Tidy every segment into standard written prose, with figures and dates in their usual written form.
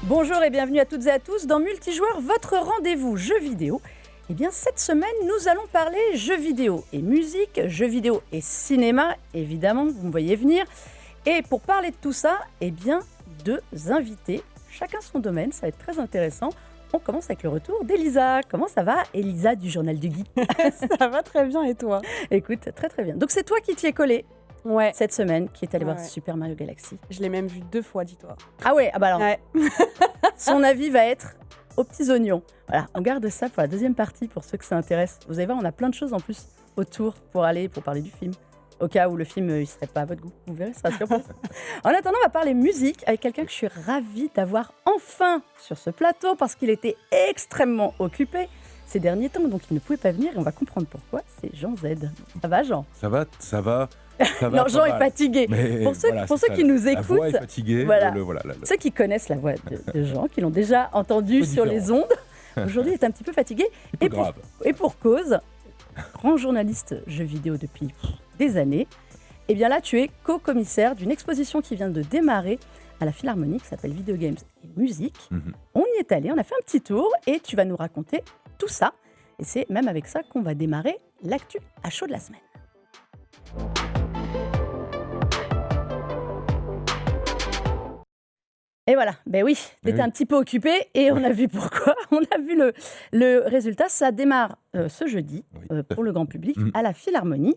Bonjour et bienvenue à toutes et à tous dans Multijoueur, votre rendez-vous jeux vidéo. Eh bien, cette semaine, nous allons parler jeux vidéo et musique, jeux vidéo et cinéma, évidemment, vous me voyez venir. Et pour parler de tout ça, eh bien, deux invités, chacun son domaine, ça va être très intéressant. On commence avec le retour d'Elisa. Comment ça va, Elisa du Journal du Geek? Ça va très bien et toi? Écoute, très très bien. Donc c'est toi qui t'y es collé Ouais, cette semaine, qui est allé voir Ouais. Super Mario Galaxy. je l'ai même vu 2 fois, dis-toi. Ah ouais, ah bah alors, Ouais. son avis va être aux petits oignons. Voilà, on garde ça pour la deuxième partie, pour ceux que ça intéresse. Vous allez voir, on a plein de choses en plus autour pour parler du film. Au cas où le film, il serait pas à votre goût. Vous verrez, ça sera surprise. En attendant, on va parler musique avec quelqu'un que je suis ravie d'avoir enfin sur ce plateau parce qu'il était extrêmement occupé ces derniers temps, donc il ne pouvait pas venir et on va comprendre pourquoi. C'est Jean Z. Ça va, Jean? Ça va, Non, pas Jean est mal. fatigué. Mais Pour ceux, voilà, pour c'est ceux ça, qui nous la voix est écoutent, fatiguée. voilà. Voilà, ceux qui connaissent la voix de Jean, qui l'ont déjà entendu peu sur les différent. ondes, aujourd'hui est un petit peu fatigué. c'est peu Et pour, grave. et pour cause, grand journaliste jeux vidéo depuis des années, et bien là tu es co-commissaire d'une exposition qui vient de démarrer à la Philharmonie qui s'appelle Video Games et Musique. Mhm. On y est allé, on a fait un petit tour et tu vas nous raconter tout ça. Et c'est même avec ça qu'on va démarrer l'actu à chaud de la semaine. Et voilà, ben oui, t'étais oui. un petit peu occupé et on a vu pourquoi. On a vu le résultat. Ça démarre ce jeudi Oui, tout à pour le grand public Mhm. à la Philharmonie.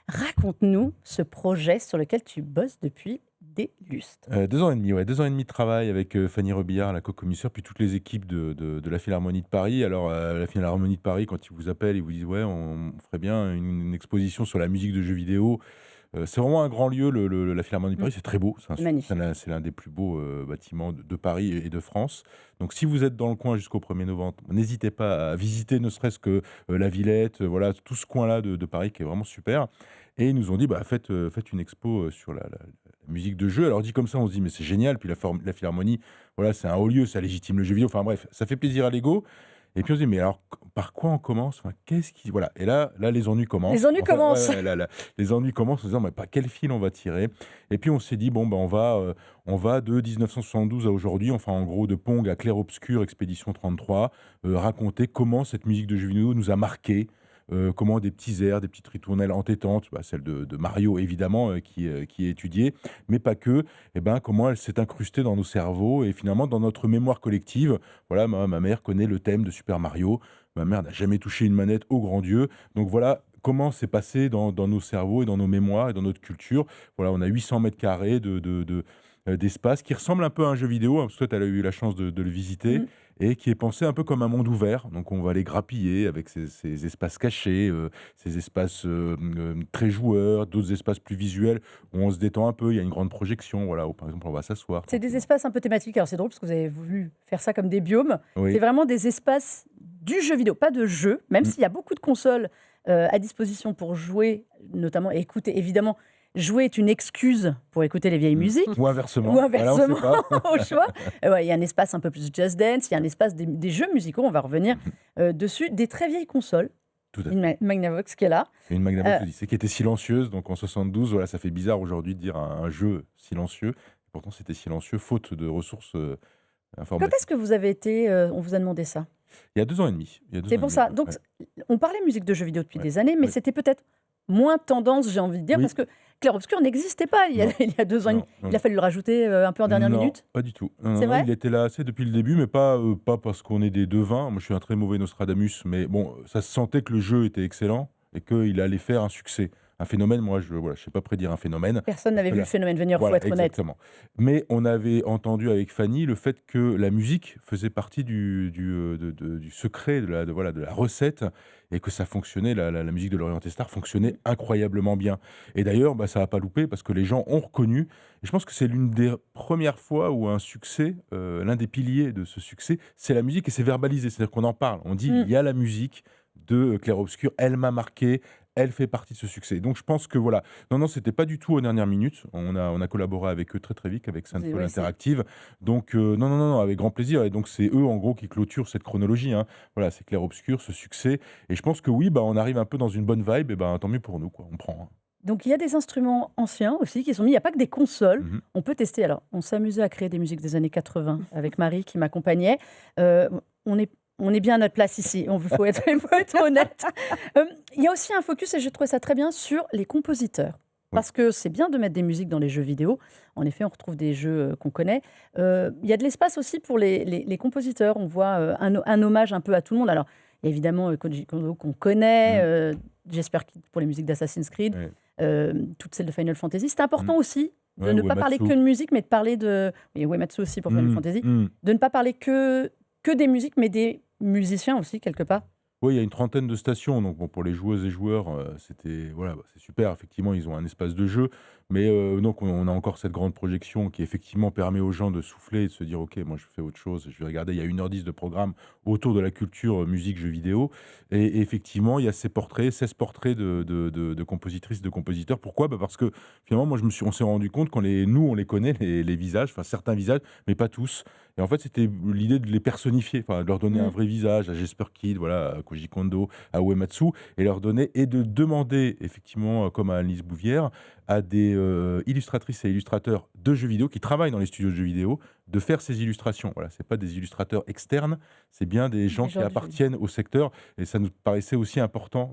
Raconte-nous ce projet sur lequel tu bosses depuis des lustres. 2 ans et demi, ouais, 2 ans et demi de travail avec Fanny Robillard, la co-commissaire, puis toutes les équipes de la Philharmonie de Paris. Alors, la Philharmonie de Paris, quand ils vous appellent, ils vous disent ouais, on ferait bien une exposition sur la musique de jeux vidéo. C'est vraiment un grand lieu, la Philharmonie de Paris, c'est très beau. Magnifique. C'est l'un des plus beaux bâtiments de Paris et de France. Donc, si vous êtes dans le coin jusqu'au 1er novembre, n'hésitez pas à visiter ne serait-ce que la Villette, voilà, tout ce coin-là de Paris qui est vraiment super. Et ils nous ont dit, bah, faites une expo sur la musique de jeu. Alors, dit comme ça, on se dit, mais c'est génial. Puis la Philharmonie, voilà, c'est un haut lieu, ça légitime le jeu vidéo. Enfin bref, ça fait plaisir à l'ego. Et puis on se dit, mais alors, par quoi on commence? Enfin, qu'est-ce qui. Voilà. Et là, les ennuis commencent. Les ennuis commencent. Ouais, là, les ennuis commencent en se disant, mais par quel fil on va tirer? Et puis on s'est dit, bon, ben, on va de 1972 à aujourd'hui, enfin, en gros, de Pong à Clair-Obscur, Expédition 33, raconter comment cette musique de jeu vidéo nous a marqués. Comment des petits airs, des petites ritournelles entêtantes, bah, celle de Mario évidemment, qui est étudiée, mais pas que, et ben, comment elle s'est incrustée dans nos cerveaux et finalement dans notre mémoire collective. Voilà, ma mère connaît le thème de Super Mario, ma mère n'a jamais touché une manette, ô grand Dieu. Donc voilà comment c'est passé dans nos cerveaux et dans nos mémoires et dans notre culture. Voilà, on a 800 mètres carrés d'espace qui ressemble un peu à un jeu vidéo, hein, parce que toi, tu as eu la chance de le visiter, Mhm. et qui est pensé un peu comme un monde ouvert. Donc on va aller grappiller avec ces espaces cachés, ces espaces très joueurs, d'autres espaces plus visuels où on se détend un peu. Il y a une grande projection, voilà, où par exemple on va s'asseoir. C'est des tranquillement. espaces un peu thématiques. Alors c'est drôle parce que vous avez voulu faire ça comme des biomes. C'est Oui. vraiment des espaces du jeu vidéo, pas de jeu, même Mm. s'il y a beaucoup de consoles à disposition pour jouer, notamment, et écouter, évidemment, jouer est une excuse pour écouter les vieilles musiques. Ou inversement. Ou Voilà, on inversement, sait pas. au choix. Ouais, il y a un espace un peu plus Just Dance, il y a un espace des jeux musicaux, on va revenir dessus, des très vieilles consoles, Tout à fait. une Magnavox qui est là. Et une Magnavox Euh, Odyssey qui était silencieuse. Donc en 72, voilà, ça fait bizarre aujourd'hui de dire un jeu silencieux. Pourtant, c'était silencieux, faute de ressources Quand informatiques. est-ce que vous avez été, on vous a demandé ça? Il y a 2 ans et demi. Il y a 2 C'est ans et pour demi, ça. ouais, Donc, ouais. on parlait musique de jeux vidéo depuis Ouais, des années, mais ouais. c'était peut-être moins tendance, j'ai envie de dire, Oui. parce que Clair-Obscur n'existait pas il y a, Non. il y a 2 ans et demi. Non, non, Il a fallu le rajouter un peu en dernière non, minute. pas du tout. Non, C'est non, vrai? il était là assez depuis le début, mais pas parce qu'on est des devins. Moi, je suis un très mauvais Nostradamus, mais bon, ça se sentait que le jeu était excellent et qu'il allait faire un succès. Un phénomène, moi, je sais pas prédire un phénomène. Personne n'avait que vu là- le phénomène venir, il faut Voilà, être honnête. exactement. Mais on avait entendu avec Fanny le fait que la musique faisait partie du secret, voilà, de la recette, et que ça fonctionnait, la musique de l'Orient Star fonctionnait incroyablement bien. Et d'ailleurs, bah, ça n'a pas loupé parce que les gens ont reconnu. Et je pense que c'est l'une des premières fois où un succès, l'un des piliers de ce succès, c'est la musique et c'est verbalisé. C'est-à-dire qu'on en parle. On dit, Mm. il y a la musique de Clair-Obscur, elle m'a marqué, elle fait partie de ce succès. Donc je pense que voilà, non, c'était pas du tout aux dernières minutes. On a collaboré avec eux très très vite, avec Sainte-Foy Ouais, c'est- Interactive. Donc non, avec grand plaisir. Et donc c'est eux en gros qui clôturent cette chronologie, hein. Voilà, c'est Clair-Obscur, ce succès. Et je pense que oui, bah, on arrive un peu dans une bonne vibe, et ben tant mieux pour nous, quoi. On prend, hein. Donc il y a des instruments anciens aussi qui sont mis. Il n'y a pas que des consoles. Mhm. On peut tester. Alors, on s'amusait à créer des musiques des années 80 avec Marie qui m'accompagnait. Euh, on est bien à notre place ici. Faut être honnête. Il y a aussi un focus, et je trouve ça très bien, sur les compositeurs. Oui. Parce que c'est bien de mettre des musiques dans les jeux vidéo. En effet, on retrouve des jeux qu'on connaît. Il y a de l'espace aussi pour les compositeurs. On voit un hommage un peu à tout le monde. Alors, il y a évidemment Koji Kondo qu'on connaît. J'espère que pour les musiques d'Assassin's Creed. Ouais. Toutes celles de Final Fantasy. C'est important aussi de Ouais, ne pas parler Uematsu. que de musique, mais de parler de... Et Uematsu aussi pour Final Fantasy. De ne pas parler que des musiques, mais des musiciens aussi, quelque part. Oui, il y a une trentaine de stations, donc bon, pour les joueuses et joueurs, c'était voilà, c'est super. Effectivement, ils ont un espace de jeu, mais donc on a encore cette grande projection qui effectivement permet aux gens de souffler et de se dire ok, moi je fais autre chose, je vais regarder. Il y a 1h10 de programme autour de la culture musique jeux vidéo, et effectivement il y a ces portraits, 16 portraits de compositrices, de compositeurs. Pourquoi? Parce que finalement, on s'est rendu compte qu'on nous on les connaît les visages, enfin certains visages, mais pas tous. Et en fait, c'était l'idée de les personnifier, enfin de leur donner un vrai visage à Jesper Kid, voilà, à Koji Kondo, à Uematsu, et leur donner et de demander effectivement, comme à Annelise Bouvière, à des illustratrices et illustrateurs de jeux vidéo qui travaillent dans les studios de jeux vidéo, de faire ces illustrations. Voilà, c'est pas des illustrateurs externes, c'est bien des gens qui gens du jeu appartiennent au secteur, et ça nous paraissait aussi important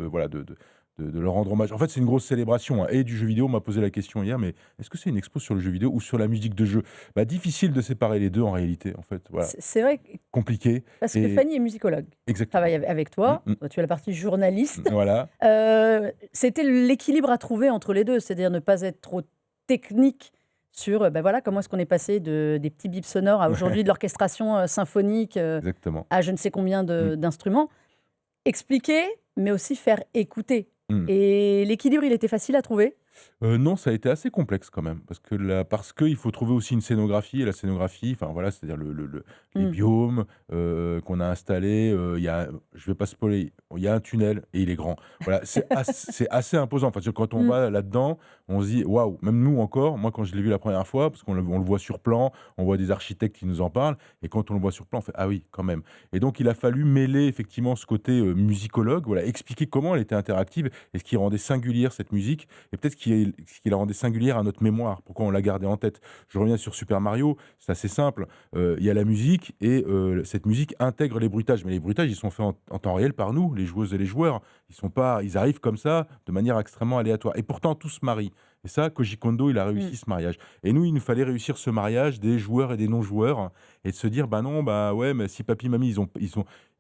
voilà, de leur rendre hommage. En fait, c'est une grosse célébration, hein. Et du jeu vidéo, on m'a posé la question hier, mais est-ce que c'est une expo sur le jeu vidéo ou sur la musique de jeu? Difficile de séparer les deux en réalité, en fait. Voilà, C'est vrai, compliqué. parce que Et Fanny est musicologue. exactement. Travaille avec toi. Toi, tu as la partie journaliste. Voilà. C'était l'équilibre à trouver entre les deux, c'est-à-dire ne pas être trop technique sur voilà, comment est-ce qu'on est passé des petits bips sonores à aujourd'hui de l'orchestration symphonique Exactement. à je ne sais combien d'instruments. Expliquer, mais aussi faire écouter. Et l'équilibre, il était facile à trouver. Non, ça a été assez complexe quand même, parce qu'il faut trouver aussi une scénographie, et la scénographie, enfin voilà, c'est-à-dire les biomes qu'on a installés. Je vais pas spoiler, il y a un tunnel et il est grand. Voilà, c'est assez imposant. Enfin, quand on va là-dedans, on se dit waouh. Même nous encore, moi quand je l'ai vu la première fois, parce qu'on le voit sur plan, on voit des architectes qui nous en parlent, et quand on le voit sur plan, on fait ah oui, quand même. Et donc il a fallu mêler effectivement ce côté musicologue, voilà, expliquer comment elle était interactive et ce qui rendait singulière cette musique, et peut-être ce qui la rendait singulière à notre mémoire, pourquoi on l'a gardée en tête. Je reviens sur Super Mario, c'est assez simple. Il y a la musique, et cette musique intègre les bruitages. Mais les bruitages, ils sont faits en temps réel par nous, les joueuses et les joueurs. Ils arrivent comme ça, de manière extrêmement aléatoire. Et pourtant, tout se marie. Et ça, Koji Kondo, il a réussi ce mariage. Et nous, il nous fallait réussir ce mariage des joueurs et des non-joueurs, et de se dire, ouais, mais si papy, mamie,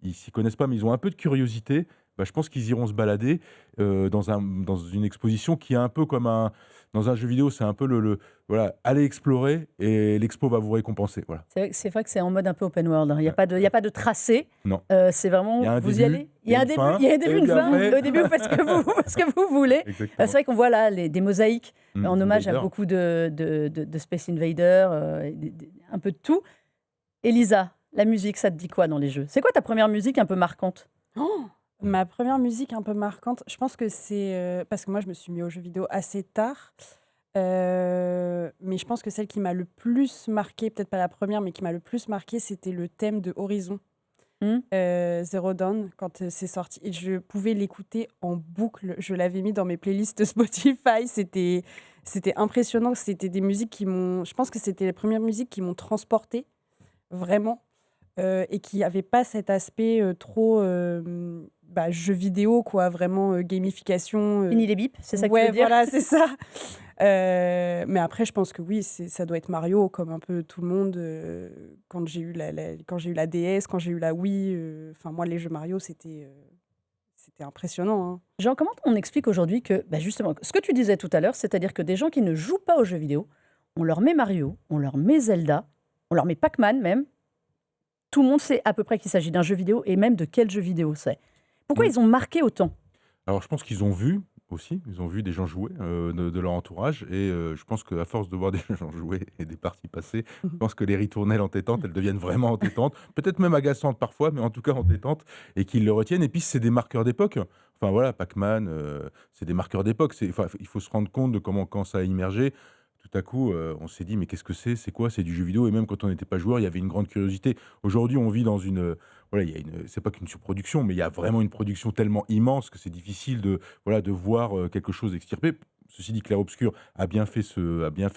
ils s'y connaissent pas, mais ils ont un peu de curiosité, je pense qu'ils iront se balader dans une exposition qui est un peu comme dans un jeu vidéo, c'est un peu voilà, allez explorer et l'expo va vous récompenser. Voilà. C'est vrai que c'est en mode un peu open world. Il n'y a pas de tracé. Non. C'est vraiment, Il y a un vous y début, allez. Il y a un début, il y a un début, et une puis fin. après- Au début, vous faites ce que vous voulez. Exactement. C'est vrai qu'on voit là des mosaïques en hommage à Invader. beaucoup de Space Invader, un peu de tout. Elisa, la musique, ça te dit quoi dans les jeux? C'est quoi ta première musique un peu marquante? Ma première musique un peu marquante, je pense que c'est parce que moi je me suis mis aux jeux vidéo assez tard, mais je pense que celle qui m'a le plus marqué, peut-être pas la première, mais qui m'a le plus marqué, c'était le thème de Horizon, Zero Dawn, quand c'est sorti. Et je pouvais l'écouter en boucle. Je l'avais mis dans mes playlists Spotify. C'était impressionnant. C'était des musiques qui m'ont. Je pense que c'était les premières musiques qui m'ont transportée, vraiment, et qui n'avaient pas cet aspect trop jeu vidéo, quoi, vraiment gamification. Fini les bips, c'est ça que Ouais, tu veux dire? voilà, c'est ça. Mais après, je pense que oui, ça doit être Mario, comme un peu tout le monde. Quand j'ai eu quand j'ai eu la DS, quand j'ai eu la Wii, moi, les jeux Mario, c'était impressionnant, hein. Jean, comment on explique aujourd'hui que, justement, ce que tu disais tout à l'heure, c'est-à-dire que des gens qui ne jouent pas aux jeux vidéo, on leur met Mario, on leur met Zelda, on leur met Pac-Man même, tout le monde sait à peu près qu'il s'agit d'un jeu vidéo et même de quel jeu vidéo c'est. Pourquoi ils ont marqué autant? Alors, je pense qu'ils ont vu aussi, ils ont vu des gens jouer de leur entourage, et je pense qu'à force de voir des gens jouer et des parties passées, je pense que les ritournelles entêtantes, elles deviennent vraiment entêtantes, peut-être même agaçantes parfois, mais en tout cas entêtantes, et qu'ils le retiennent. Et puis, c'est des marqueurs d'époque. Enfin voilà, Pac-Man, c'est des marqueurs d'époque. Il faut se rendre compte de quand ça a immergé. tout à coup, on s'est dit: «Mais qu'est-ce que c'est? C'est quoi? C'est du jeu vidéo?» Et même quand on n'était pas joueur, il y avait une grande curiosité. Aujourd'hui, on vit dans une, voilà, il y a une c'est pas qu'une surproduction, mais il y a vraiment une production tellement immense que c'est difficile de, voilà, de voir, quelque chose extirper. Ceci dit, Clair Obscur a bien fait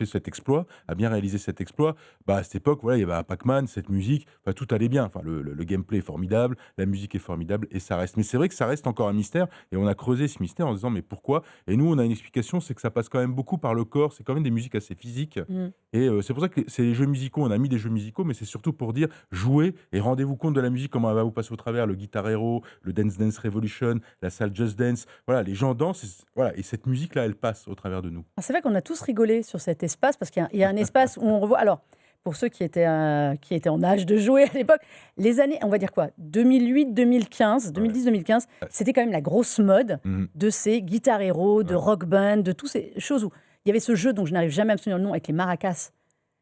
cet exploit, a bien réalisé cet exploit. Bah, à cette époque, voilà, il y avait un Pac-Man, cette musique, enfin tout allait bien. Enfin le gameplay est formidable, la musique est formidable et ça reste, mais c'est vrai que ça reste encore un mystère et on a creusé ce mystère en se disant: «Mais pourquoi?» Et nous, on a une explication, c'est que ça passe quand même beaucoup par le corps, c'est quand même des musiques assez physiques Mmh. et c'est pour ça que c'est les jeux musicaux, on a mis des jeux musicaux, mais c'est surtout pour dire: «Jouez et rendez-vous compte de la musique, comment elle va vous passer au travers». Le Guitar Hero, le Dance Dance Revolution, la salle Just Dance, voilà, les gens dansent voilà, et cette musique-là, elle passe au travers de nous. Ah, c'est vrai qu'on a tous rigolé sur cet espace parce qu'il y a un espace où on revoit. Alors, pour ceux qui étaient en âge de jouer à l'époque, les années, on va dire quoi, 2008, 2015, Ouais. 2010-2015, Ouais. c'était quand même la grosse mode Mmh. de ces Guitar Hero, de Ouais. Rock Band, de toutes ces choses où il y avait ce jeu dont je n'arrive jamais à me souvenir le nom avec les maracas.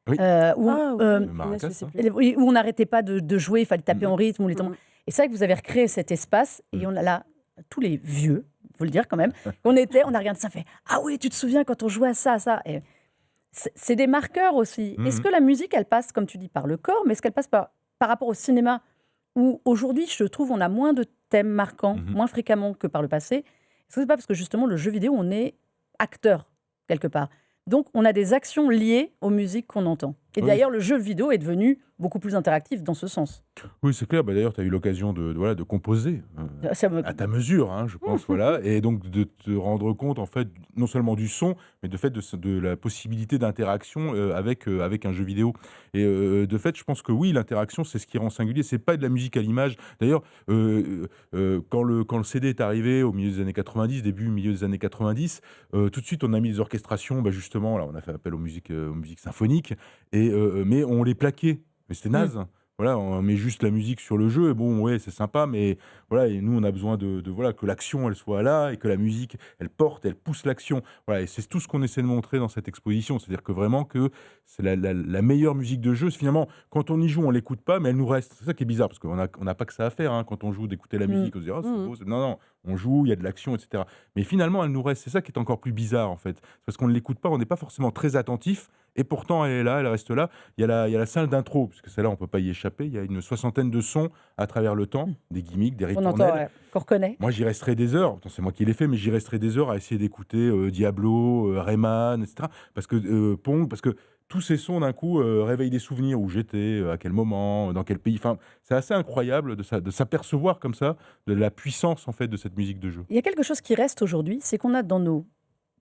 Oui. Où, Ah euh, oui, Le maracas, je sais hein. plus. oui, où on n'arrêtait pas de jouer, il fallait taper Mmh. en rythme. Ou les temps. Mhm. Et c'est vrai que vous avez recréé cet espace et Mmh. on a là tous les vieux, il faut le dire quand même, on a regardé ça, fait ah oui, tu te souviens quand on jouait à ça, à ça. Et c'est des marqueurs aussi. Est-ce Mmh. que la musique, elle passe, comme tu dis, par le corps, mais est-ce qu'elle passe par rapport au cinéma, où aujourd'hui, je trouve, on a moins de thèmes marquants, Mmh. moins fréquemment que par le passé? Est-ce que c'est pas parce que justement, le jeu vidéo, on est acteur, quelque part? Donc, on a des actions liées aux musiques qu'on entend. Et Oui. d'ailleurs, le jeu vidéo est devenu beaucoup plus interactif dans ce sens. Oui, c'est clair. Bah, d'ailleurs, tu as eu l'occasion voilà, de composer, Ça me... à ta mesure, hein, je pense, voilà, et donc de te rendre compte, en fait, non seulement du son, mais de fait de la possibilité d'interaction, avec un jeu vidéo et de fait, je pense que oui, l'interaction, c'est ce qui rend singulier. C'est pas de la musique à l'image. D'ailleurs, quand le CD est arrivé au milieu des années 90, début, milieu des années 90, tout de suite, on a mis des orchestrations, bah, justement, là, on a fait appel aux musiques symphoniques et mais on les plaquait. Mais c'était naze. Voilà, on met juste la musique sur le jeu et bon, ouais, c'est sympa, mais voilà, et nous, on a besoin voilà, que l'action, elle soit là et que la musique, elle porte, elle pousse l'action. Voilà, et c'est tout ce qu'on essaie de montrer dans cette exposition. C'est-à-dire que vraiment que c'est la meilleure musique de jeu. Finalement, quand on y joue, on l'écoute pas, mais elle nous reste. C'est ça qui est bizarre, parce on n'a pas que ça à faire, hein, quand on joue, d'écouter la musique, on se dit, oh, c'est Mhm. beau. Non, non, on joue, il y a de l'action, etc. Mais finalement, elle nous reste. C'est ça qui est encore plus bizarre, en fait. C'est parce qu'on ne l'écoute pas, on n'est pas forcément très attentif, et pourtant, elle est là, elle reste là. Il y a la salle d'intro, parce que celle-là, on ne peut pas y échapper. Il y a une soixantaine de sons à travers le temps, des gimmicks, des On entend, ritournelles. ouais, qu'on reconnaît. Moi, j'y resterai des heures. Pourtant, c'est moi qui l'ai fait, mais j'y resterai des heures à essayer d'écouter Diablo, Rayman, etc. Parce que Pong, parce que tous ces sons d'un coup réveillent des souvenirs où j'étais, à quel moment, dans quel pays. Enfin, c'est assez incroyable de s'apercevoir comme ça de la puissance en fait de cette musique de jeu. Il y a quelque chose qui reste aujourd'hui, c'est qu'on a dans nos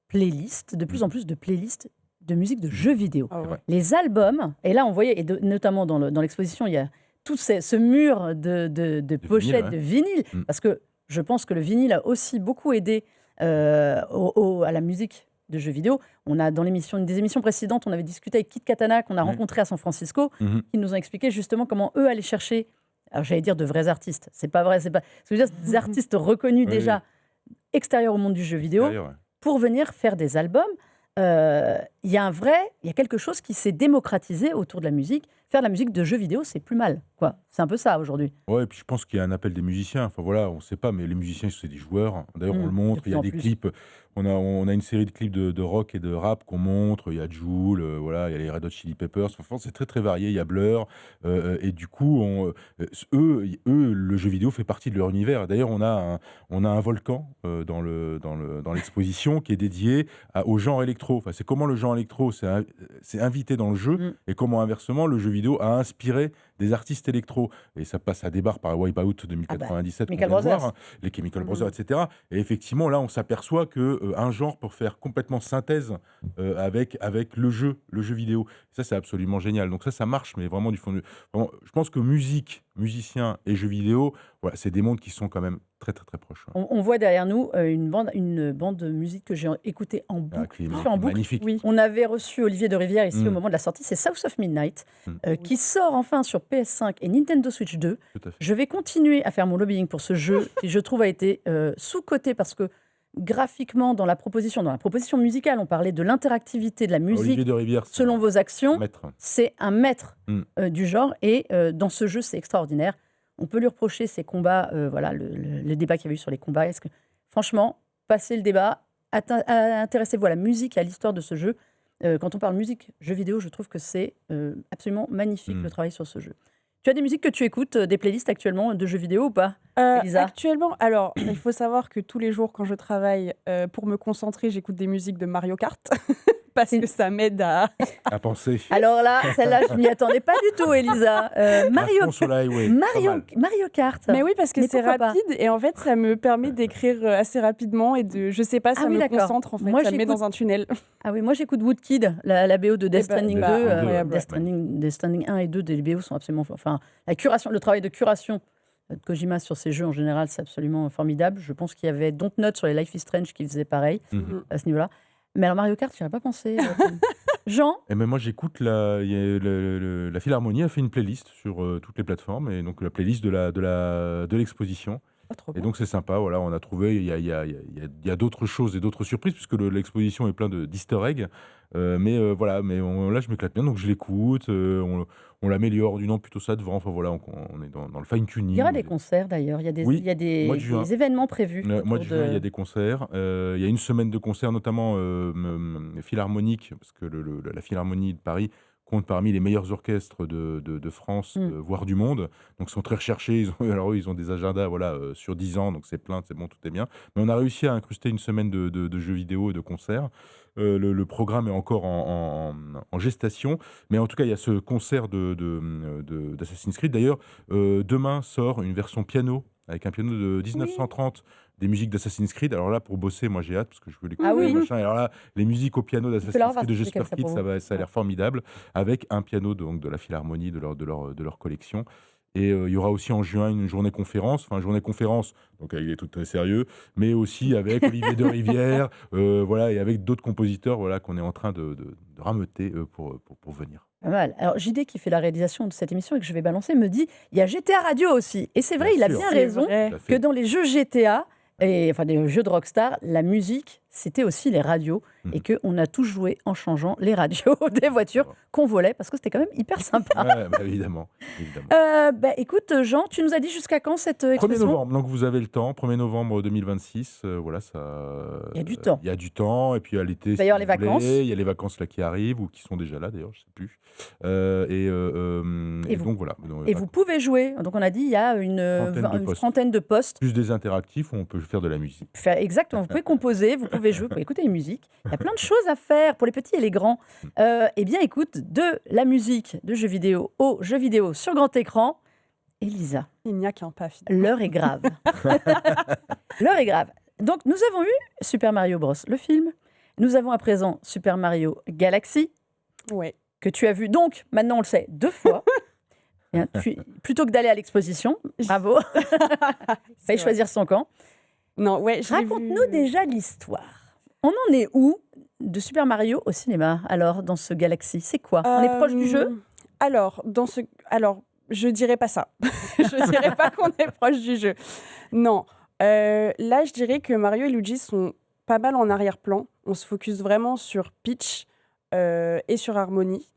playlists, de plus en Mhm. plus de playlists de musique de jeux vidéo. Ah C'est ouais. vrai. Les albums, et là on voyait, notamment dans l'exposition, il y a tout ce mur de pochettes ouais. de vinyle, Mm. parce que je pense que le vinyle a aussi beaucoup aidé à la musique de jeux vidéo. On a dans une des émissions précédentes, on avait discuté avec Kit Katana, qu'on a Ouais. rencontré à San Francisco, Mhm. qui nous ont expliqué justement comment eux allaient chercher, alors j'allais dire de vrais artistes, c'est pas vrai, c'est pas, ce que je veux dire, c'est des artistes reconnus Oui, déjà extérieurs au monde du jeu vidéo, Derrière, ouais. pour venir faire des albums. Il y a quelque chose qui s'est démocratisé autour de la musique. Faire de la musique de jeux vidéo, c'est plus mal, quoi. C'est un peu ça aujourd'hui. Ouais, et puis je pense qu'il y a un appel des musiciens. Enfin voilà, on ne sait pas, mais les musiciens, c'est des joueurs. D'ailleurs, on le De montre. Il plus y a en des plus. clips. On a une série de clips de rock et de rap qu'on montre. Il y a Jul, voilà, il y a les Red Hot Chili Peppers. Enfin, c'est très très varié. Il y a Blur. Et du coup, eux, le jeu vidéo fait partie de leur univers. D'ailleurs, on a un volcan dans l'exposition qui est dédié au genre électro. Enfin, c'est comment le genre électro s'est invité dans le jeu Mm. et comment inversement le jeu vidéo a inspiré des artistes électro. Et ça débarque par Wipeout 2097 qu'on Chemical vient de voir, Brothers. hein, les Chemical Mhm. Brothers, etc. Et effectivement, là, on s'aperçoit que un genre peut faire complètement synthèse avec le jeu vidéo. Ça, c'est absolument génial. Donc ça marche, mais vraiment du fond. Vraiment, je pense que musique, musicien et jeux vidéo, voilà, c'est des mondes qui sont quand même très très très proches. Ouais. On voit derrière nous une bande de musique que j'ai écoutée en Ah, boucle. qui est Je suis en boucle. magnifique. Oui. On avait reçu Olivier de Rivière ici Mm. au moment de la sortie. C'est South of Midnight, Mm. qui sort enfin sur PS5 et Nintendo Switch 2. Tout à fait. Je vais continuer à faire mon lobbying pour ce jeu qui, je trouve, a été sous-coté parce que graphiquement, dans la proposition musicale, on parlait de l'interactivité de la musique Olivier de Rivière, c'est selon vos actions. maître. C'est un maître Mm. du genre et dans ce jeu, c'est extraordinaire. On peut lui reprocher ses combats, voilà, le débat qu'il y avait eu sur les combats. Franchement, passez le débat, intéressez-vous à la musique et à l'histoire de ce jeu. Quand on parle musique, jeux vidéo, je trouve que c'est absolument magnifique Mm. le travail sur ce jeu. Tu as des musiques que tu écoutes, des playlists actuellement de jeux vidéo ou pas, Elisa? Actuellement, alors, il faut savoir que tous les jours, quand je travaille, pour me concentrer, j'écoute des musiques de Mario Kart. Parce que ça m'aide à... À penser. Alors là, celle-là, je m'y attendais pas du tout, Elisa. À fond sur la highway, pas mal. Mario Kart. Mais oui, parce que Mais c'est pourquoi pas rapide et en fait, ça me permet d'écrire assez rapidement et de, je sais pas, ça Ah oui, me d'accord. concentre en fait, Moi, ça me met j'écoute- dans un tunnel. Ah oui, moi j'écoute Woodkid, la BO de Death ben, Stranding 2. Death Stranding 2, incroyable, Death Stranding 1 et 2, des BO sont absolument... Enfin, la curation, le travail de curation de Kojima sur ces jeux en général, c'est absolument formidable. Je pense qu'il y avait Dontnod sur les Life is Strange qui faisait pareil Mhm. à ce niveau-là. Mais alors Mario Kart, j'y avais pas pensé. Jean, Et ben moi j'écoute la Philharmonie a fait une playlist sur toutes les plateformes et donc la playlist de l'exposition. Oh, trop Et bien. donc c'est sympa, voilà, on a trouvé, il y a d'autres choses et d'autres surprises puisque l'exposition est plein d'easter eggs. Voilà, là je m'éclate bien, donc je l'écoute, on l'améliore du nom plutôt ça devant, enfin voilà, on est dans le fine tuning. il y aura des concerts d'ailleurs. Il y a des, Oui, il y a des, mois de juin. des événements prévus. Mois de autour juin, il y a des concerts. Il y a une semaine de concerts, notamment philharmoniques, parce que la Philharmonie de Paris compte parmi les meilleurs orchestres de France, voire du monde. Donc, ils sont très recherchés. Ils ont des agendas sur 10 ans, donc c'est plein, c'est bon, tout est bien. Mais on a réussi à incruster une semaine de jeux vidéo et de concerts. Le programme est encore en gestation. Mais en tout cas, il y a ce concert d'Assassin's Creed. D'ailleurs, demain sort une version piano avec un piano de 1930, des musiques d'Assassin's Creed. Alors là, pour bosser, moi j'ai hâte parce que je veux l'écouter. Ah oui. Machin. Et alors là, les musiques au piano peux d'Assassin's leur Creed de expliquer Jesper ça Kid, pour vous. ça a l'air formidable, avec un piano donc, de la Philharmonie, de leur collection. Et il y aura aussi en juin une journée conférence, donc avec des trucs très sérieux, mais aussi avec Olivier de Rivière, et avec d'autres compositeurs qu'on est en train de rameuter pour venir. Pas mal. Alors, JD, qui fait la réalisation de cette émission et que je vais balancer, me dit il y a GTA Radio aussi. Et c'est vrai, Bien il a sûr. bien C'est raison vrai. Tout à que fait. dans les jeux GTA, des jeux de Rockstar, la musique, c'était aussi les radios. Et qu'on a tous joué en changeant les radios des voitures qu'on volait, parce que c'était quand même hyper sympa. Ouais, évidemment. Écoute, Jean, tu nous as dit jusqu'à quand cette 1er exposition? novembre, donc vous avez le temps, 1er novembre 2026, ça... Il y a du temps. Il y a du temps, et puis à l'été, D'ailleurs, si les vous voulez, vacances. il y a les vacances là qui arrivent, ou qui sont déjà là d'ailleurs, je ne sais plus. Et vous- donc voilà. Et vous pouvez jouer. Donc, on a dit, il y a une trentaine de postes. Plus des interactifs où on peut faire de la musique. Exactement, vous pouvez composer, vous pouvez jouer, vous pouvez écouter les musiques. Il y a plein de choses à faire pour les petits et les grands. Eh bien, écoute, de la musique de jeux vidéo aux jeux vidéo sur grand écran, Elisa, Il n'y a qu'un pas, finalement. l'heure est grave. L'heure est grave. Donc, nous avons eu Super Mario Bros, le film. Nous avons à présent Super Mario Galaxy, Ouais. que tu as vu, donc, maintenant on le sait, 2 fois. Bien, plutôt que d'aller à l'exposition, bravo. C'est Fallait vrai. choisir son camp. Non, ouais, je l'ai Raconte-nous vu- déjà l'histoire. On en est où de Super Mario au cinéma, alors, dans ce Galaxy? C'est quoi? On est proche du jeu? Alors, je dirais pas ça. Je dirais pas qu'on est proche du jeu. Non. Là, je dirais que Mario et Luigi sont pas mal en arrière-plan. On se focus vraiment sur Peach et sur Harmony.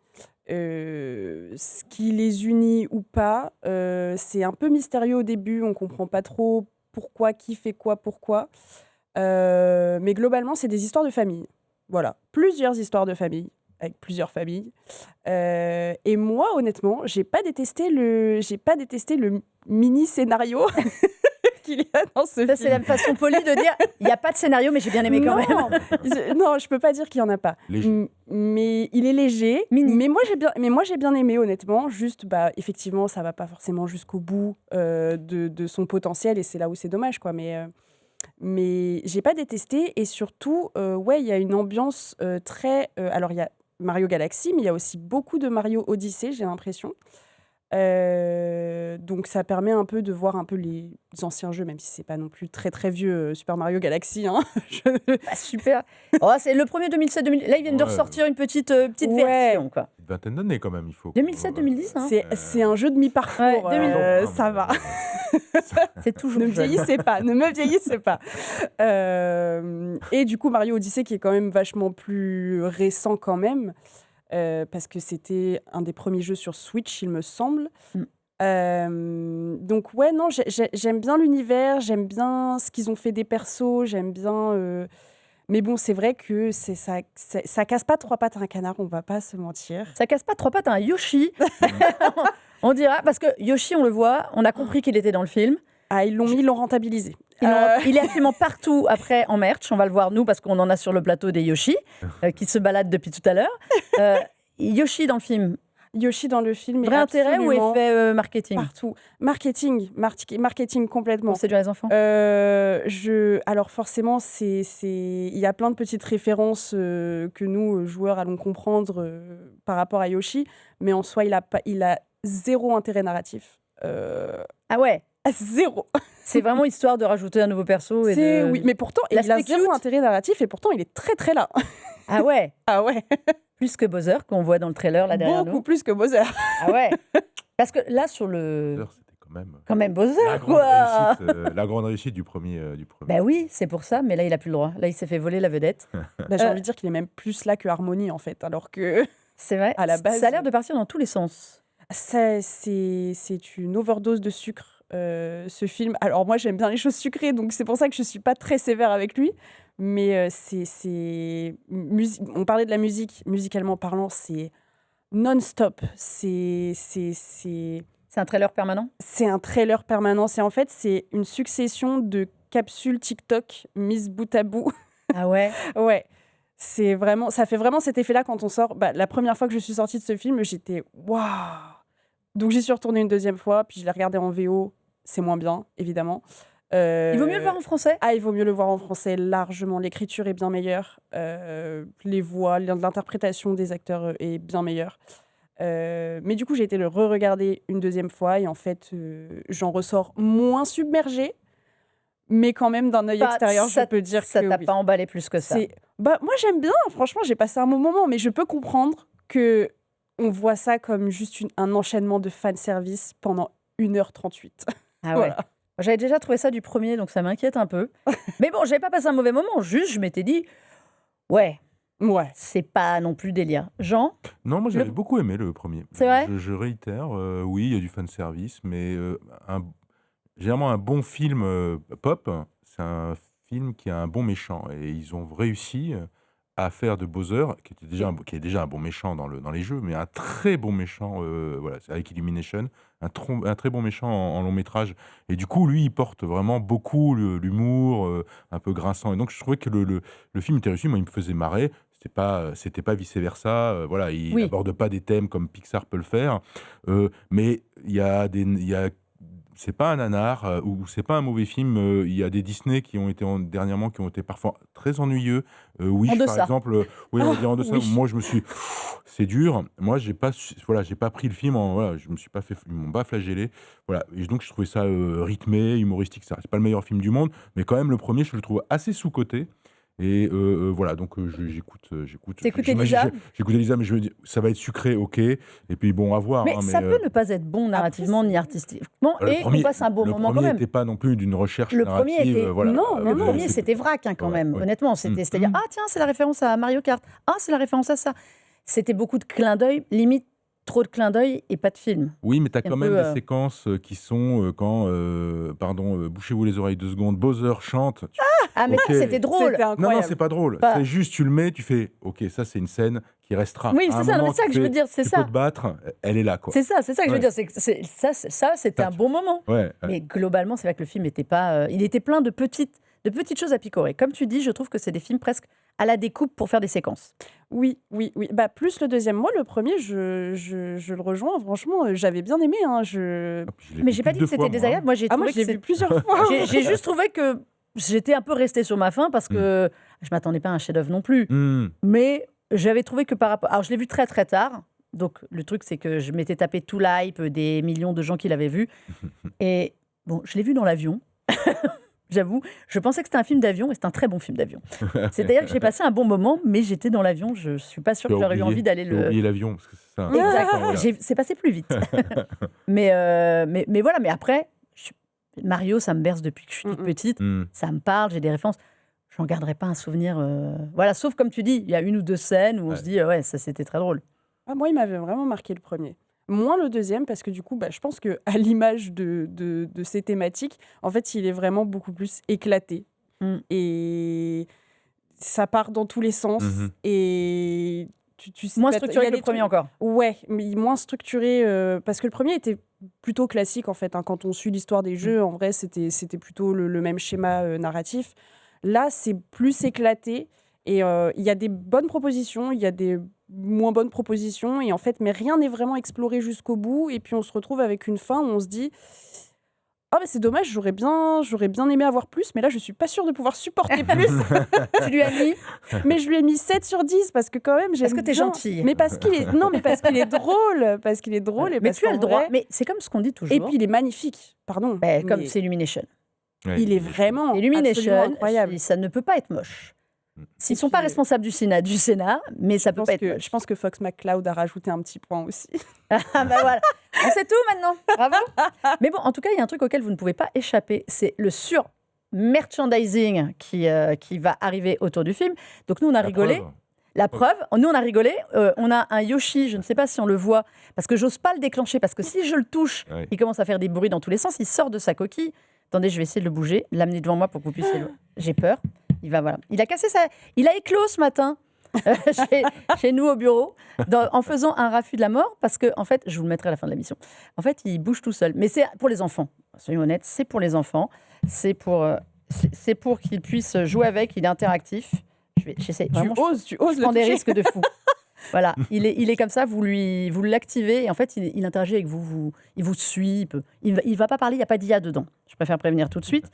Ce qui les unit ou pas, c'est un peu mystérieux au début. On comprend pas trop pourquoi, qui fait quoi, pourquoi. Mais globalement, c'est des histoires de famille. Voilà, plusieurs histoires de famille, avec plusieurs familles. Et moi, honnêtement, j'ai pas détesté le mini scénario qu'il y a dans ce Ça, c'est la film. façon polie de dire il n'y a pas de scénario, mais j'ai bien aimé quand même. Non, je peux pas dire qu'il y en a pas. Léger. Mais il est léger. Mini. Mais moi j'ai bien aimé, honnêtement. Juste, effectivement, ça va pas forcément jusqu'au bout de son potentiel, et c'est là où c'est dommage, quoi. Mais j'ai pas détesté, et surtout, il y a une ambiance très. Alors, il y a Mario Galaxy, mais il y a aussi beaucoup de Mario Odyssey, j'ai l'impression. Donc ça permet un peu de voir un peu les anciens jeux, même si c'est pas non plus très très vieux Super Mario Galaxy. Hein. Bah, super. Oh, c'est le premier 2007-2000. Là, ils viennent de Ouais. ressortir une petite Ouais. version, quoi. Une vingtaine d'années quand même, il faut. 2007-2010, hein. C'est un jeu de mi-parcours, Ouais, 2000. ça va. C'est toujours Ne me jeune. vieillissez pas, ne me vieillissez pas. Et du coup, Mario Odyssey, qui est quand même vachement plus récent quand même, parce que c'était un des premiers jeux sur Switch, il me semble. Donc ouais, non, j'aime bien l'univers, j'aime bien ce qu'ils ont fait des persos, j'aime bien... Mais bon, c'est vrai que ça casse pas trois pattes à un canard, on va pas se mentir. Ça casse pas trois pattes à un Yoshi. On dira, parce que Yoshi, on le voit, on a compris qu'il était dans le film. Ah, ils l'ont rentabilisé. Il est absolument partout après en merch. On va le voir nous parce qu'on en a sur le plateau des Yoshi qui se baladent depuis tout à l'heure. Yoshi dans le film. Yoshi dans le film. Vrai intérêt ou effet marketing? Partout. Marketing complètement. Pour séduire les enfants. Alors forcément, il y a plein de petites références que nous, joueurs, allons comprendre par rapport à Yoshi. Mais en soi, il a zéro intérêt narratif. Ah ouais? Zéro. C'est vraiment histoire de rajouter un nouveau perso. Oui, mais pourtant, il a zéro intérêt narratif et pourtant, il est très très là. Ah ouais? Ah ouais. Plus que Bowser qu'on voit dans le trailer là derrière nous. Beaucoup plus que Bowser. Ah ouais. Parce que là sur le. Bowser, c'était quand même Bowser la grande réussite du premier. Ben oui, c'est pour ça, mais là il a plus le droit. Là il s'est fait voler la vedette. J'ai envie de dire qu'il est même plus là que Harmony en fait, alors que. C'est vrai. À la base. Ça a l'air de partir dans tous les sens. C'est une overdose de sucre. Ce film. Alors moi j'aime bien les choses sucrées, donc c'est pour ça que je suis pas très sévère avec lui. Mais on parlait de la musique, musicalement parlant, c'est non-stop. C'est un trailer permanent. C'est un trailer permanent. C'est une succession de capsules TikTok mises bout à bout. Ah ouais. Ouais. Ça fait vraiment cet effet-là quand on sort. La première fois que je suis sortie de ce film, j'étais waouh. Donc j'y suis retournée une deuxième fois, puis je l'ai regardé en VO. C'est moins bien, évidemment. Il vaut mieux le voir en français? Ah, il vaut mieux le voir en français, largement. L'écriture est bien meilleure. Les voix, l'interprétation des acteurs est bien meilleure. Mais du coup, j'ai été le re-regarder une deuxième fois et en fait, j'en ressors moins submergée. Mais quand même, d'un œil extérieur, je peux dire que ça t'a pas emballé plus que ça. Moi, j'aime bien. Franchement, j'ai passé un bon moment, mais je peux comprendre que on voit ça comme juste un enchaînement de fanservice pendant 1h38. Ah ouais. Voilà. J'avais déjà trouvé ça du premier, donc ça m'inquiète un peu. Mais bon, j'avais pas passé un mauvais moment. Juste, je m'étais dit, ouais, c'est pas non plus délire. Jean? Non, moi j'avais beaucoup aimé le premier. C'est vrai? Je réitère, oui, il y a du fanservice, mais généralement un bon film pop, c'est un film qui a un bon méchant. Et ils ont réussi à faire de Bowser, qui est déjà un bon méchant dans les jeux, mais un très bon méchant, voilà, avec Illumination, un très bon méchant en long métrage. Et du coup, lui, il porte vraiment beaucoup l'humour, un peu grinçant. Et donc, je trouvais que le film était réussi. Moi, il me faisait marrer. C'était pas vice versa. Voilà, il n'aborde pas des thèmes comme Pixar peut le faire. Mais c'est pas un nanar ou c'est pas un mauvais film. Il y a des Disney qui ont été dernièrement qui ont été parfois très ennuyeux. Wish par exemple. Oui, on va dire en deçà. Wish. Moi, c'est dur. Moi, j'ai pas pris le film. Je me suis pas fait. Ils m'ont pas flagellé. Voilà. Et donc, je trouvais ça rythmé, humoristique. C'est pas le meilleur film du monde, mais quand même le premier, je le trouve assez sous-coté. Et voilà, donc j'écoute. T'écoutes Elisa? J'écoute Elisa, mais je veux dire, ça va être sucré, ok. Et puis bon, à voir. Mais ça peut ne pas être bon narrativement ni artistiquement. Et on passe un bon moment quand même. Le premier n'était pas non plus d'une recherche narrative. Le premier, c'était vrac quand même. Honnêtement, c'est-à-dire, ah tiens, c'est la référence à Mario Kart. Ah, c'est la référence à ça. C'était beaucoup de clins d'œil, limite trop de clins d'œil et pas de film. Oui, mais tu as quand même des séquences qui sont quand, bouchez-vous les oreilles 2 secondes, Bowser chante. Ah, mais ça, c'était drôle. Non, c'est pas drôle. C'est juste, tu le mets, tu fais, ok, ça, c'est une scène qui restera. Oui, c'est ça, c'est ça que je veux dire, c'est ça. Tu peux te battre, elle est là, quoi. C'est ça que je veux dire. Ça, c'était un bon moment. Ouais. Mais globalement, c'est vrai que le film n'était pas. Il était plein de petites choses à picorer. Comme tu dis, je trouve que c'est des films presque à la découpe pour faire des séquences. Oui. Plus le deuxième. Moi, le premier, je le rejoins. Franchement, j'avais bien aimé. Mais j'ai pas dit que c'était désagréable. Moi, j'ai vu plusieurs fois. J'ai juste trouvé que j'étais un peu restée sur ma faim parce que je m'attendais pas à un chef-d'œuvre non plus. Mais j'avais trouvé que par rapport. Alors, je l'ai vu très très tard. Donc, le truc, c'est que je m'étais tapé tout l'hype des millions de gens qui l'avaient vu. Et bon, je l'ai vu dans l'avion. J'avoue, je pensais que c'était un film d'avion et c'est un très bon film d'avion. C'est-à-dire que j'ai passé un bon moment, mais j'étais dans l'avion. Je ne suis pas sûre que j'aurais eu envie d'aller le. J'ai oublié l'avion, parce que c'est ça. Exact. Voilà. C'est passé plus vite. mais voilà, mais après, Mario, ça me berce depuis que je suis toute petite. Ça me parle, j'ai des références. Je n'en garderai pas un souvenir. Voilà, sauf comme tu dis, il y a une ou deux scènes où on se dit, ouais, ça c'était très drôle. Moi, il m'avait vraiment marqué le premier. Moins le deuxième, parce que du coup, je pense qu'à l'image de ces thématiques, en fait, il est vraiment beaucoup plus éclaté. Et ça part dans tous les sens et tu sais, Moins il y structuré a que le des premier trucs- encore. Ouais, mais moins structuré parce que le premier était plutôt classique en fait. Quand on suit l'histoire des jeux, en vrai, c'était plutôt le même schéma narratif. Là, c'est plus éclaté et il y a des bonnes propositions, il y a des moins bonnes propositions et en fait, mais rien n'est vraiment exploré jusqu'au bout. Et puis on se retrouve avec une fin où on se dit. Ah mais c'est dommage, j'aurais bien aimé avoir plus, mais là je suis pas sûre de pouvoir supporter plus. Tu lui as mis Mais je lui ai mis 7 sur 10 parce que quand même j'aime Parce que t'es bien. gentille. Mais parce qu'il est non, mais parce qu'il est drôle, parce qu'il est drôle et Mais parce tu as qu'en le droit. vrai- Mais c'est comme ce qu'on dit toujours. Et puis il est magnifique. Pardon. Ben, comme mais c'est Illumination. Ouais. il est vraiment Illumination, absolument incroyable. ça ne peut pas être moche. Ils ne sont puis, pas responsables du Sénat, mais ça peut pas être moche. Je pense que Fox McCloud a rajouté un petit point aussi. Ah bah voilà, on sait tout maintenant. Bravo. Mais bon, en tout cas, il y a un truc auquel vous ne pouvez pas échapper, c'est le sur-merchandising qui va arriver autour du film. Donc nous, on a rigolé. preuve. La preuve, nous on a rigolé, on a un Yoshi, je ne sais pas si on le voit, parce que j'ose pas le déclencher, parce que si je le touche, Ouais. il commence à faire des bruits dans tous les sens, il sort de sa coquille. Attendez, je vais essayer de le bouger, l'amener devant moi pour que vous puissiez le... J'ai peur. Il a cassé sa... Il a éclos ce matin chez nous au bureau en faisant un raffut de la mort, parce que en fait, je vous le mettrai à la fin de la mission. En fait, il bouge tout seul, mais c'est pour les enfants. Soyons honnêtes, c'est pour les enfants, c'est pour qu'ils puissent jouer avec. Il est interactif. J'essaie vraiment. Tu oses Je le prends des toucher. risques de fou. Voilà, il est comme ça, vous l'activez et en fait, il interagit avec vous, il vous suit, il va pas parler, il n'y a pas d'IA dedans. Je préfère prévenir tout de suite.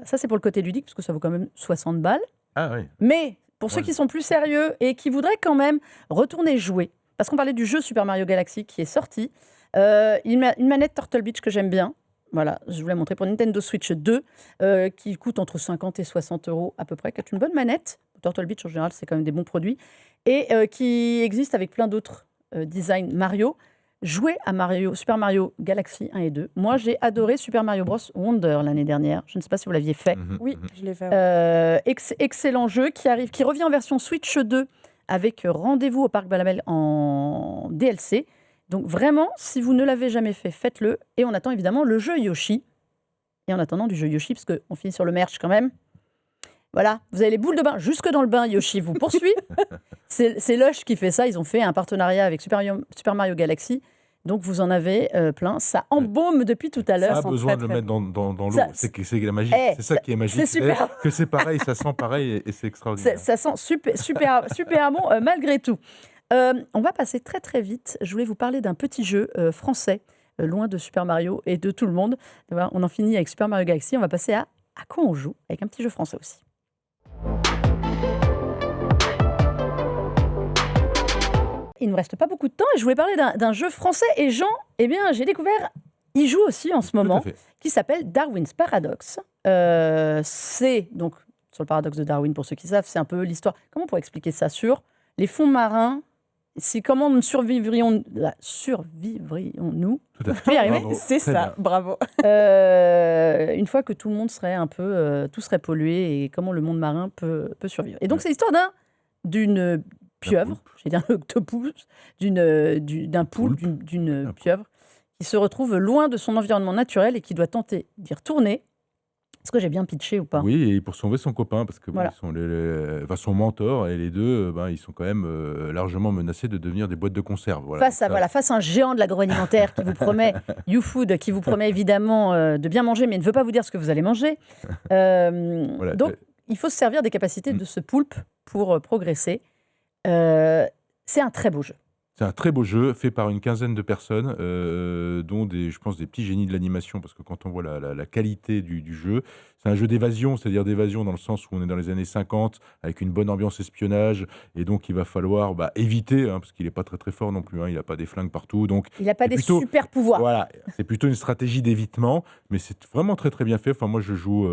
Ça, c'est pour le côté ludique, parce que ça vaut quand même 60 balles. Ah oui. Mais pour ceux qui sont plus sérieux et qui voudraient quand même retourner jouer, parce qu'on parlait du jeu Super Mario Galaxy qui est sorti, une manette Turtle Beach que j'aime bien. Voilà, je vous l'ai montré pour Nintendo Switch 2, qui coûte entre 50 et 60 euros à peu près, qui est une bonne manette. Turtle Beach, en général, c'est quand même des bons produits. Et qui existe avec plein d'autres designs Mario. Jouez à Super Mario Galaxy 1 et 2. Moi, j'ai adoré Super Mario Bros. Wonder l'année dernière. Je ne sais pas si vous l'aviez fait. Oui, je l'ai fait. Excellent jeu qui revient en version Switch 2 avec Rendez-vous au Parc Balabel en DLC. Donc vraiment, si vous ne l'avez jamais fait, faites-le. Et on attend évidemment le jeu Yoshi. Et en attendant du jeu Yoshi, parce qu'on finit sur le merch quand même. Voilà, vous avez les boules de bain jusque dans le bain. Yoshi vous poursuit. C'est Lush qui fait ça. Ils ont fait un partenariat avec Super Mario Galaxy. Donc vous en avez plein. Ça embaume depuis tout à l'heure. Pas besoin de le mettre dans l'eau. Ça- C'est la magie. Eh, C'est ça qui est magique. c'est super. Que c'est pareil, ça sent pareil et c'est extraordinaire. Ça sent super bon malgré tout. On va passer très très vite. Je voulais vous parler d'un petit jeu français, loin de Super Mario et de tout le monde. Voilà, on en finit avec Super Mario Galaxy. On va passer à quoi on joue, avec un petit jeu français aussi. Il ne me reste pas beaucoup de temps et je voulais parler d'un jeu français. Et Jean, eh bien, j'ai découvert, il joue aussi en ce Tout à moment, fait. qui s'appelle Darwin's Paradox. C'est donc, sur le paradoxe de Darwin, pour ceux qui savent, c'est un peu l'histoire. Comment on pourrait expliquer ça sur les fonds marins? C'est comment nous survivrions-nous Tout à fait. Je vais y arriver. Bravo. C'est Très ça, bien. bravo. une fois que tout le monde serait un peu, tout serait pollué et comment le monde marin peut survivre. Et donc Ouais. c'est l'histoire d'une pieuvre, j'ai dit un octopus, d'un poulpe, d'une Un pieuvre qui se retrouve loin de son environnement naturel et qui doit tenter d'y retourner. Est-ce que j'ai bien pitché ou pas? Oui, et pour sauver son copain, parce que bon, Voilà. ils sont enfin, son mentor, et les deux, ils sont quand même largement menacés de devenir des boîtes de conserve. Voilà. Face Donc ça- à un géant de l'agroalimentaire qui vous promet, YouFood, qui vous promet évidemment de bien manger, mais ne veut pas vous dire ce que vous allez manger. Voilà. Donc, il faut se servir des capacités de ce poulpe pour progresser. C'est un très beau jeu. C'est un très beau jeu fait par une quinzaine de personnes, dont je pense des petits génies de l'animation, parce que quand on voit la qualité du jeu, c'est un jeu d'évasion, c'est-à-dire d'évasion dans le sens où on est dans les années 50, avec une bonne ambiance espionnage, et donc il va falloir éviter, parce qu'il n'est pas très très fort non plus, il n'a pas des flingues partout, donc Il n'a pas C'est des plutôt- super pouvoirs. voilà, c'est plutôt une stratégie d'évitement, mais c'est vraiment très très bien fait. Enfin, moi je joue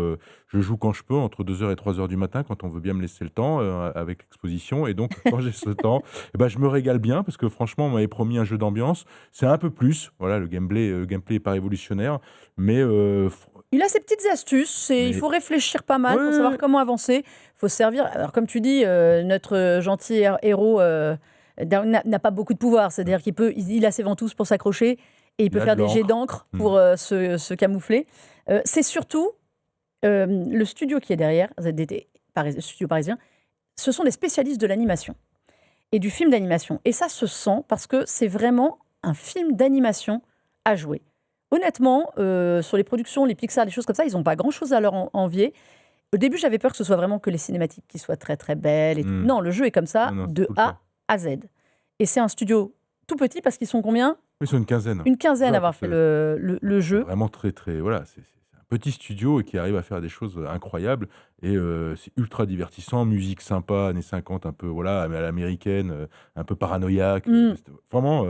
quand je peux, entre 2h et 3h du matin, quand on veut bien me laisser le temps avec l'exposition, et donc quand j'ai ce temps, je me régale bien, parce que franchement, on m'avait promis un jeu d'ambiance, c'est un peu plus, voilà, le gameplay est pas révolutionnaire, mais Il a ses petites astuces. Il Mais- faut réfléchir pas mal Ouais, pour savoir ouais. comment avancer. Il faut se servir. Alors, comme tu dis, notre gentil héros n'a pas beaucoup de pouvoir. C'est-à-dire il a ses ventouses pour s'accrocher et il peut a faire de des jets l'encre. d'encre pour se camoufler. C'est surtout le studio qui est derrière, ZDT, studio parisien, ce sont des spécialistes de l'animation et du film d'animation. Et ça se sent parce que c'est vraiment un film d'animation à jouer. Honnêtement, sur les productions, les Pixar, les choses comme ça, ils n'ont pas grand-chose à leur envier. Au début, j'avais peur que ce soit vraiment que les cinématiques qui soient très très belles. Et tout. Non, le jeu est comme ça, Non, c'est de tout le A cas. à Z. Et c'est un studio tout petit parce qu'ils sont combien ? Ils sont une quinzaine. Une quinzaine Ouais, à avoir parce fait que le jeu. Vraiment très, très. Voilà, c'est un petit studio et qui arrive à faire des choses incroyables. Et c'est ultra divertissant. Musique sympa, années 50, un peu voilà, à l'américaine, un peu paranoïaque. C'était vraiment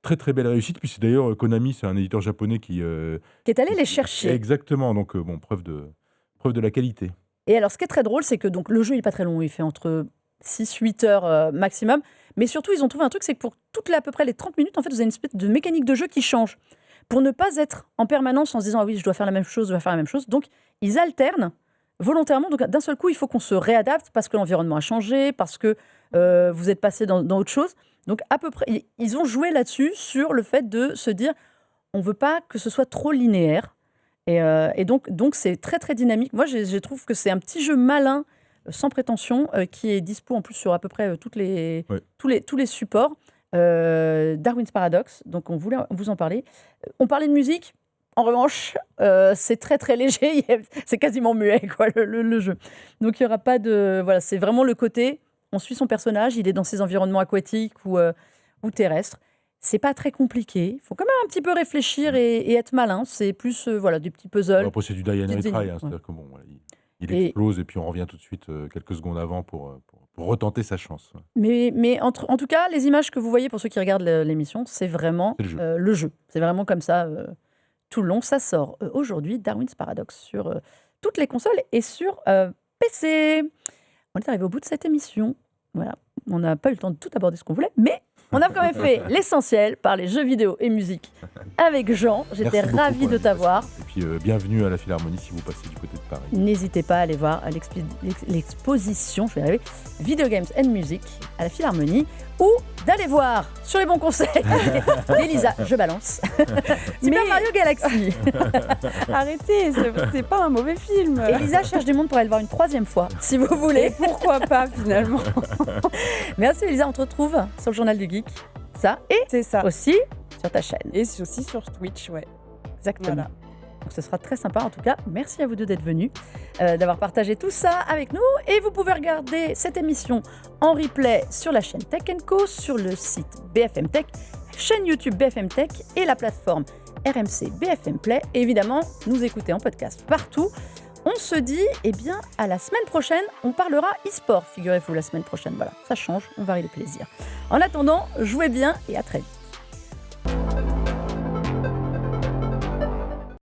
très, très belle réussite. Puis c'est d'ailleurs Konami, c'est un éditeur japonais qui Qui est allé les chercher. Exactement. Donc, bon, preuve de la qualité. Et alors, ce qui est très drôle, c'est que donc, le jeu n'est pas très long. Il fait entre 6-8 heures maximum. Mais surtout, ils ont trouvé un truc, c'est que pour à peu près les 30 minutes, en fait, vous avez une espèce de mécanique de jeu qui change. Pour ne pas être en permanence en se disant « Ah oui, je dois faire la même chose, je dois faire la même chose ». Donc, ils alternent volontairement. Donc, d'un seul coup, il faut qu'on se réadapte parce que l'environnement a changé, parce que vous êtes passé dans autre chose. Donc, à peu près, ils ont joué là-dessus, sur le fait de se dire « On ne veut pas que ce soit trop linéaire ». Et donc, c'est très, très dynamique. Moi, je trouve que c'est un petit jeu malin, sans prétention, qui est dispo en plus sur à peu près tous les supports. Darwin's Paradox, donc on voulait vous en parler. On parlait de musique, en revanche, c'est très, très léger. C'est quasiment muet, quoi, le jeu. Donc, il n'y aura pas de... Voilà, c'est vraiment le côté, on suit son personnage, il est dans ses environnements aquatiques ou terrestres. C'est pas très compliqué. Il faut quand même un petit peu réfléchir et être malin. C'est plus voilà, des petits puzzles. Après, c'est du die and petites retry. énigmes, C'est-à-dire que bon, voilà, il explose et puis on revient tout de suite quelques secondes avant pour retenter sa chance. Mais en tout cas, les images que vous voyez pour ceux qui regardent l'émission, c'est vraiment C'est le jeu. C'est vraiment comme ça tout le long. Ça sort aujourd'hui, Darwin's Paradox, sur toutes les consoles et sur PC. On est arrivé au bout de cette émission. Voilà. On n'a pas eu le temps de tout aborder ce qu'on voulait, mais on a quand même fait l'essentiel par les jeux vidéo et musique avec Jean. J'étais Merci ravie beaucoup de pour t'avoir. l'invitation. Et puis bienvenue à la Philharmonie si vous passez du côté de Paris. N'hésitez pas à aller voir l'exposition, je vais y arriver, Video Games and Music à la Philharmonie, ou d'aller voir sur les bons conseils d'Elisa, je balance, Super Mario Galaxy. Arrêtez, c'est pas un mauvais film. Elisa cherche du monde pour aller le voir une 3e fois, si vous voulez. Pourquoi pas, finalement. Merci Elisa, on te retrouve sur le Journal du Geek. Ça, et C'est ça. aussi sur ta chaîne. Et aussi sur Twitch, ouais. Exactement. Voilà. Donc ce sera très sympa. En tout cas, merci à vous deux d'être venus, d'avoir partagé tout ça avec nous. Et vous pouvez regarder cette émission en replay sur la chaîne Tech & Co, sur le site BFM Tech, chaîne YouTube BFM Tech et la plateforme RMC BFM Play. Et évidemment, nous écouter en podcast partout. On se dit, à la semaine prochaine, on parlera e-sport, figurez-vous, la semaine prochaine. Voilà, ça change, on varie les plaisirs. En attendant, jouez bien et à très vite.